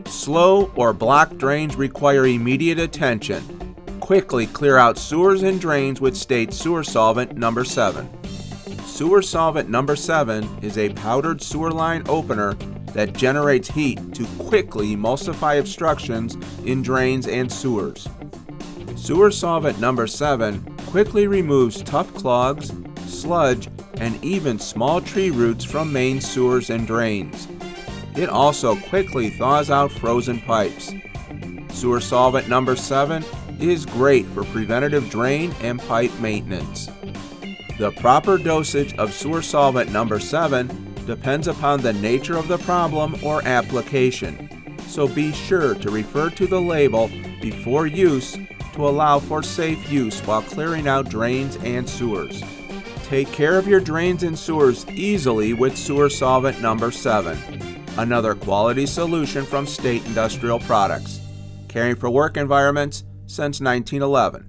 Slow or blocked drains require immediate attention. Quickly clear out sewers and drains with State Sewer Solvent number 7. Sewer Solvent number 7 is a powdered sewer line opener that generates heat to quickly emulsify obstructions in drains and sewers. Sewer Solvent number 7 quickly removes tough clogs, sludge, and even small tree roots from main sewers and drains. It also quickly thaws out frozen pipes. Sewer Solvent number 7 is great for preventative drain and pipe maintenance. The proper dosage of Sewer Solvent number 7 depends upon the nature of the problem or application, so be sure to refer to the label before use to allow for safe use while clearing out drains and sewers. Take care of your drains and sewers easily with Sewer Solvent number 7, another quality solution from State Industrial Products, caring for work environments since 1911.